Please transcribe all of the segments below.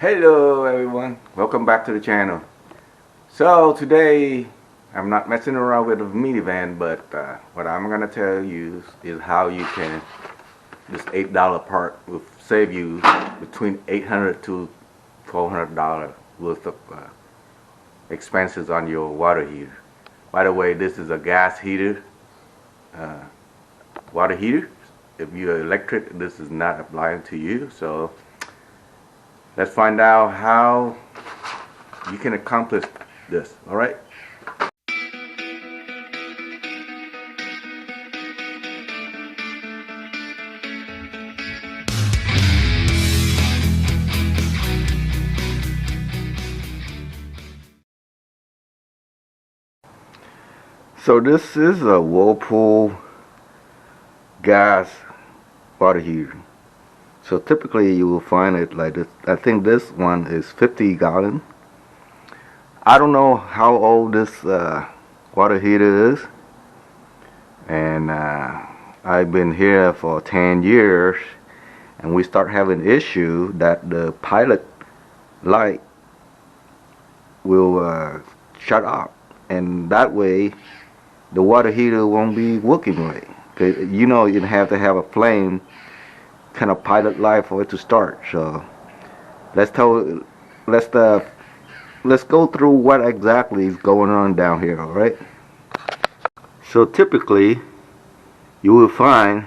Hello everyone, welcome back to the channel. So today I'm not messing around with a minivan, but what I'm gonna tell you is how you can, this $8 part will save you between $800 to $1,200 worth of expenses on your water heater. By the way, this is a gas heater, water heater. If you're electric, this is not applying to you. So let's find out how you can accomplish this. All right. So this is a Whirlpool gas water heater. So typically you will find it like this. I think this one is 50 gallon. I don't know how old this water heater is, and I've been here for 10 years, and we start having issue that the pilot light will shut off, and that way the water heater won't be working right. You know, you have to have a flame kind of pilot light for it to start. So let's go through what exactly is going on down here. All right. So typically you will find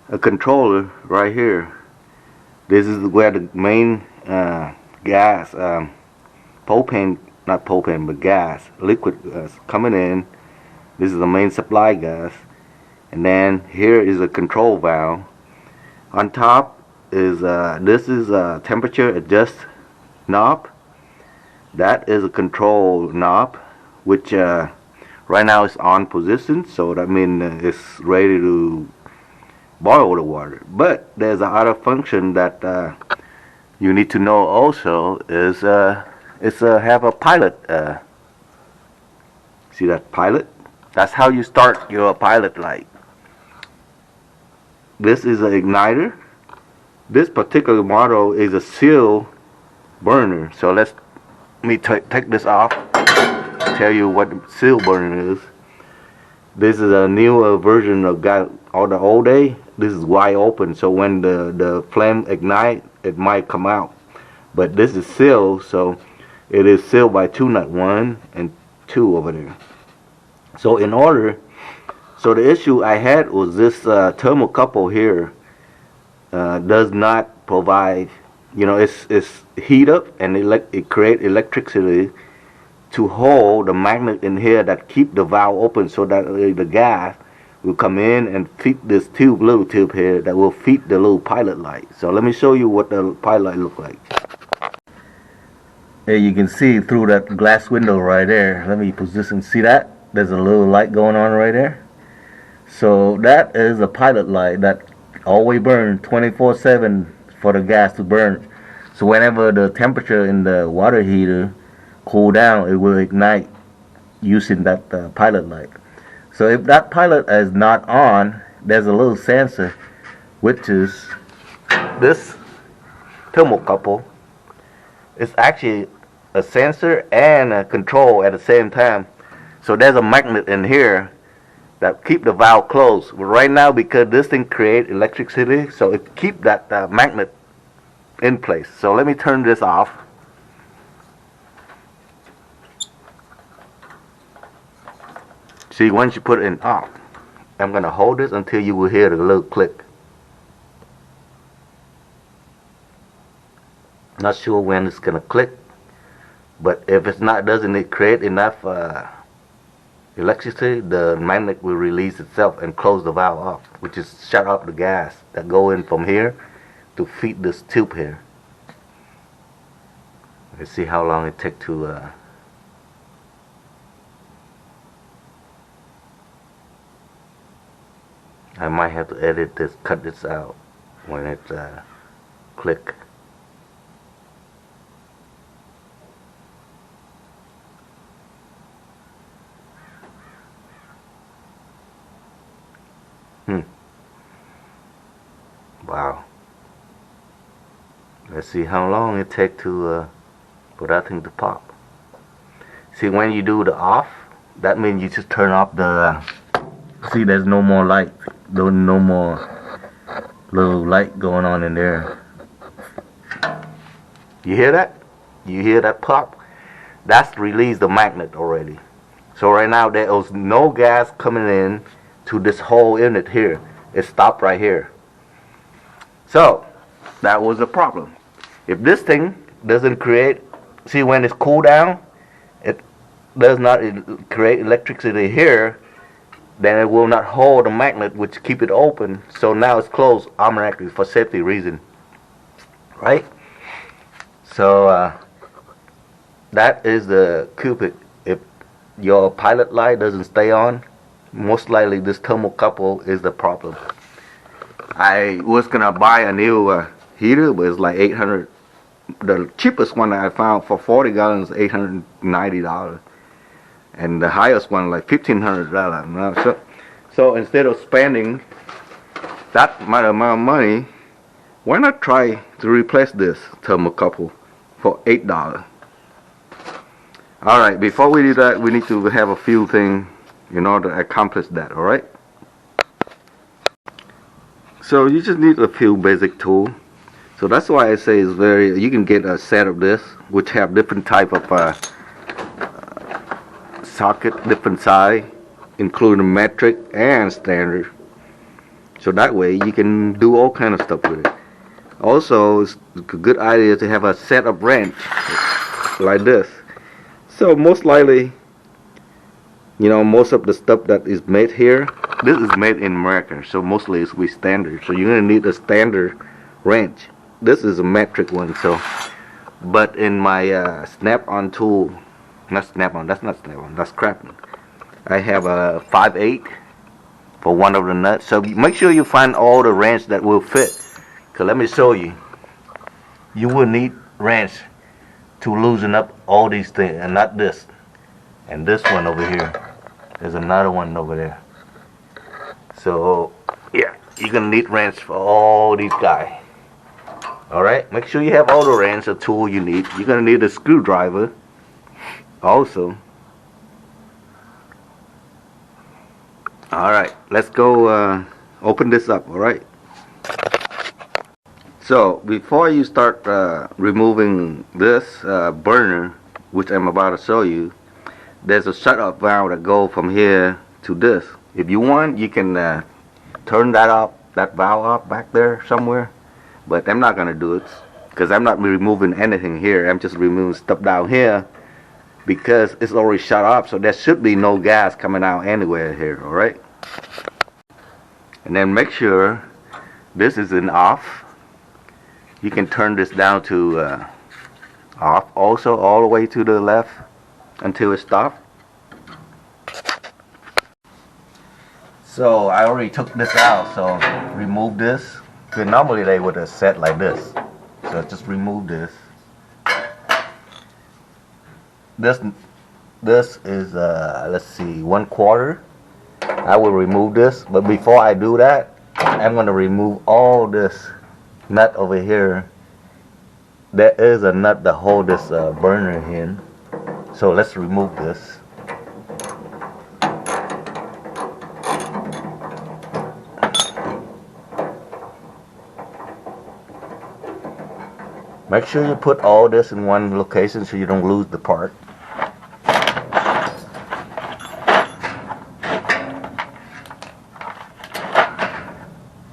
a controller right here. This is where the main gas, propane, not propane, but gas, liquid gas coming in. This is the main supply gas, and then here is a control valve. On top is this is a temperature adjust knob. That is a control knob, which right now is on position, so that means it's ready to boil the water. But there's another function that you need to know also is have a pilot. See that pilot? That's how you start your pilot light. This is an igniter. This particular model is a seal burner. So let me take this off, tell you what seal burner is. This is a newer version of all the old day. This is wide open, so when the flame ignite, it might come out. But this is sealed, so it is sealed by two nut, 1 and 2 over there. So the issue I had was this thermocouple here does not provide, it's heat up and it create electricity to hold the magnet in here that keep the valve open, so that the gas will come in and feed this little tube here that will feed the little pilot light. So let me show you what the pilot light look like. There you can see through that glass window right there. Let me position, see that? There's a little light going on right there. So that is a pilot light that always burns 24/7 for the gas to burn. So whenever the temperature in the water heater cool down, it will ignite using that pilot light. So if that pilot is not on, there's a little sensor, which is this thermocouple. It's actually a sensor and a control at the same time. So there's a magnet in here that keep the valve closed. But right now, because this thing create electricity, so it keep that magnet in place. So let me turn this off. See, once you put it in off, I'm gonna hold this until you will hear the little click. Not sure when it's gonna click, but if it's not, doesn't it create enough electricity, the magnet will release itself and close the valve off, which is shut off the gas that go in from here to feed this tube here. Let's see how long it takes to I might have to edit this, cut this out when it click. Wow. Let's see how long it takes to for that thing to pop. See, when you do the off, that means you just turn off the. See, there's no more light, no more little light going on in there. You hear that? You hear that pop? That's released the magnet already. So right now there's no gas coming in to this whole unit here. It stopped right here. So that was the problem. If this thing doesn't create, see, when it's cooled down, it does not create electricity here, then it will not hold the magnet which keep it open. So now it's closed automatically for safety reason, right? So that is the Cupid. If your pilot light doesn't stay on, most likely this thermocouple is the problem. I was gonna buy a new heater, but it's like $800. The cheapest one that I found for 40 gallons, $890, and the highest one like $1,500. So instead of spending that amount of money, why not try to replace this thermocouple for $8? All right, before we do that, we need to have a few things in order to accomplish that. All right. So you just need a few basic tools. So that's why I say it's very. You can get a set of this, which have different type of socket, different size, including metric and standard. So that way you can do all kind of stuff with it. Also, it's a good idea to have a set of wrench like this. So most likely, you know, most of the stuff that is made here, this is made in America. So mostly it's with standard. So you're gonna need a standard wrench. This is a metric one. So, but in my snap-on tool, not snap-on. That's not snap-on. That's Craftsman. I have a 5/8 for one of the nuts. So make sure you find all the wrench that will fit. Cause let me show you. You will need wrench to loosen up all these things, and not this. And this one over here. There's another one over there. So yeah, you're gonna need wrench for all these guys. Alright, make sure you have all the wrench, the tool you need. You're gonna need a screwdriver also. Alright, let's go open this up, alright? So before you start removing this burner, which I'm about to show you, there's a shut-off valve that goes from here to this. If you want, you can turn that off, that valve off back there somewhere, but I'm not gonna do it because I'm not removing anything here. I'm just removing stuff down here because it's already shut off, so there should be no gas coming out anywhere here. All right, and then make sure this is in off. You can turn this down to off also, all the way to the left until it stops. So I already took this out, so remove this. Because normally they would have set like this. So just remove this. This is let's see, 1/4. I will remove this, but before I do that, I'm going to remove all this nut over here. There is a nut that hold this burner in. So let's remove this. Make sure you put all this in one location so you don't lose the part.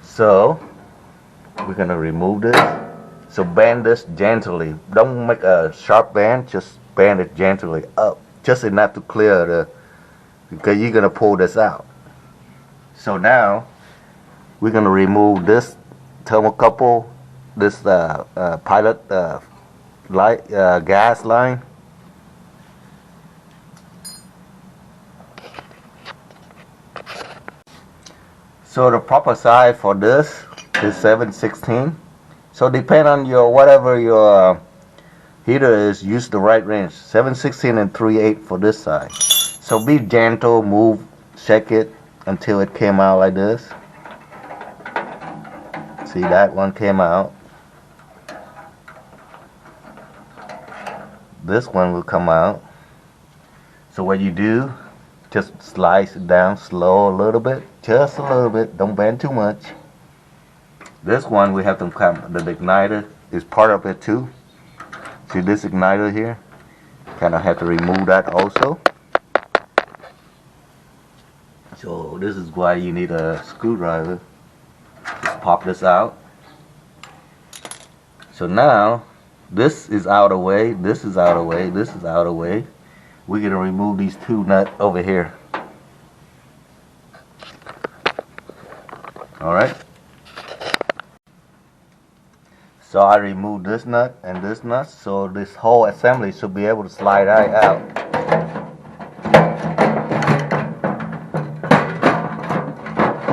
So we're gonna remove this. So bend this gently. Don't make a sharp bend, just bend it gently up. Just enough to clear the, because you're gonna pull this out. So now we're gonna remove this thermocouple, this pilot light gas line. So the proper size for this is 7/16. So depend on your whatever your heater is, use the right range. 7/16 and 3/8 for this side. So be gentle, move, shake it until it came out like this. See, that one came out. this one will come out. So what you do, just slice it down slow a little bit, just a little bit, don't bend too much. This one we have to come, the igniter is part of it too. See this igniter here? Kind of have to remove that also. So this is why you need a screwdriver. Just pop this out. So now this is out of the way, this is out of the way, this is out of the way. We're gonna remove these two nuts over here. Alright. So I removed this nut and this nut, so this whole assembly should be able to slide right out.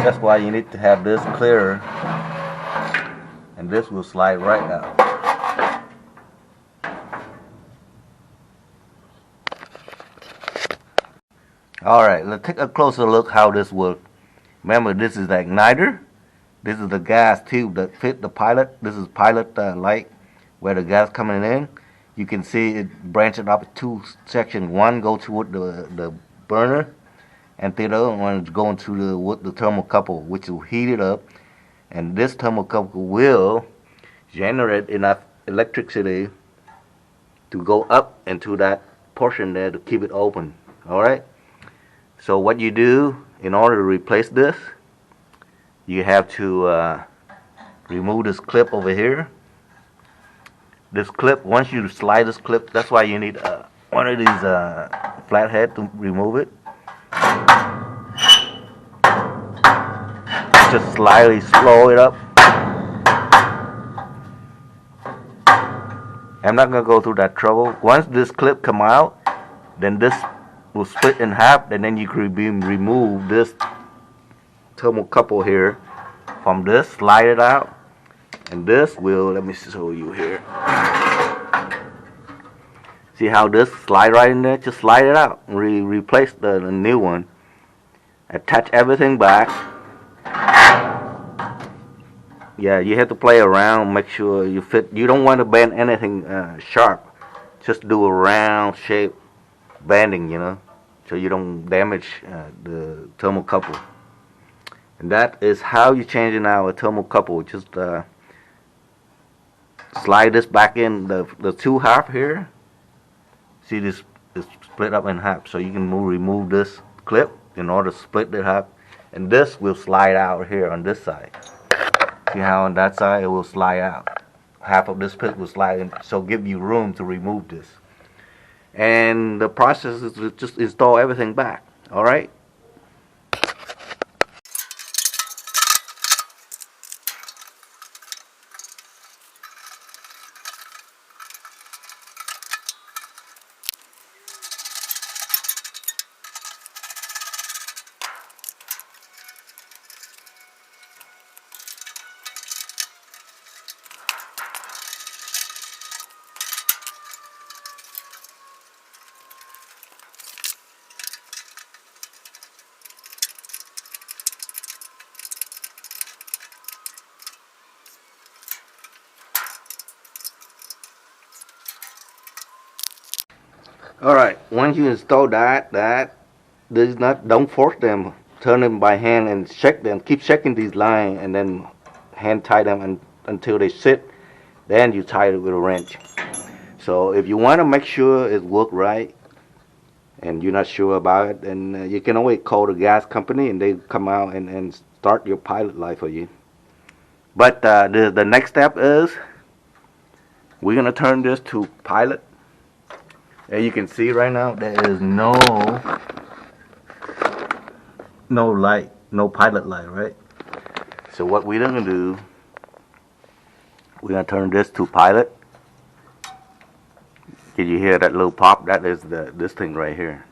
That's why you need to have this clearer, and this will slide right out. Alright, let's take a closer look how this works. Remember, this is the igniter. This is the gas tube that fit the pilot. This is pilot light where the gas coming in. You can see it branching up in two sections. One goes toward the burner, and the other one is going to the thermocouple, which will heat it up. And this thermocouple will generate enough electricity to go up into that portion there to keep it open. Alright? So what you do in order to replace this, you have to remove this clip over here. This clip, once you slide this clip, that's why you need one of these flathead to remove it. Just slightly slow it up. I'm not gonna go through that trouble. Once this clip come out, then this will split in half, and then you can remove this thermocouple here from this, slide it out, and this will, let me show you here. See how this slide right in there? Just slide it out, replace the new one, attach everything back. Yeah, you have to play around, make sure you fit. You don't want to bend anything sharp, just do a round shape bending, you know, so you don't damage the thermocouple. And that is how you change in our thermocouple. Just slide this back in the two half here. See, this is split up in half, so you can remove this clip in order to split it half, and this will slide out here on this side. See how on that side it will slide out. Half of this clip will slide in, so give you room to remove this. And the process is to just install everything back. Alright? Alright, once you install this nut, don't force them, turn them by hand and check them. Keep checking these lines and then hand tie them until they sit. Then you tie it with a wrench. So if you want to make sure it works right and you're not sure about it, then you can always call the gas company and they come out and start your pilot light for you. But the next step is we're going to turn this to pilot. As you can see right now, there is no light, no pilot light, right? So what we're gonna do, we're gonna turn this to pilot. Did you hear that little pop? That is this thing right here.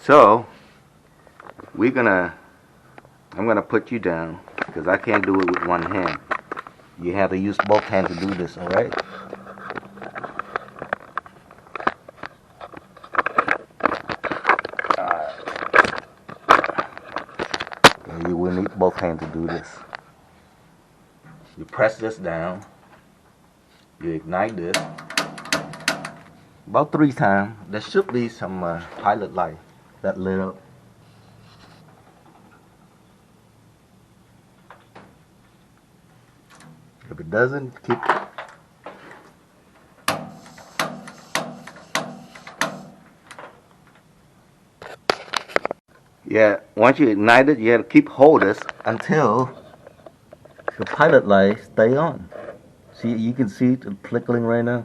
So I'm gonna put you down because I can't do it with one hand. You have to use both hands to do this, all right? You will need both hands to do this. You press this down, you ignite this, about 3 times. There should be some pilot light that lit up. If it doesn't, keep. Yeah, once you ignite it, you have to keep hold this until the pilot light stay on. See, you can see it flickering right now.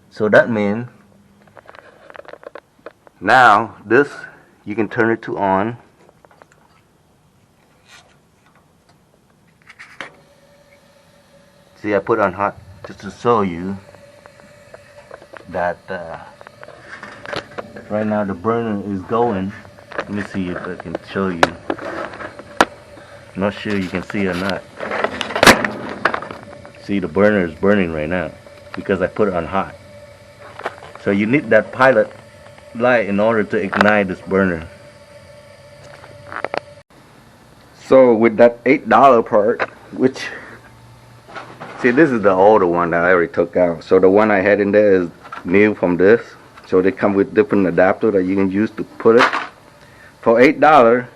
So that means now this you can turn it to on. See, I put on hot just to show you that right now the burner is going. Let me see if I can show you. Not sure you can see or not. See, the burner is burning right now because I put it on hot. So you need that pilot light in order to ignite this burner. So with that $8 part, which, see, this is the older one that I already took out. So the one I had in there is new from this. So they come with different adapter that you can use to put it. For $8,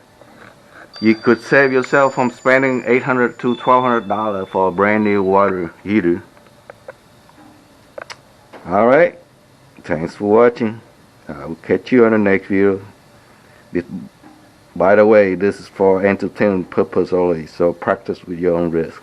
you could save yourself from spending $800 to $1,200 for a brand new water heater. Alright, thanks for watching. I'll catch you on the next video. By the way, this is for entertainment purpose only, so practice with your own risk.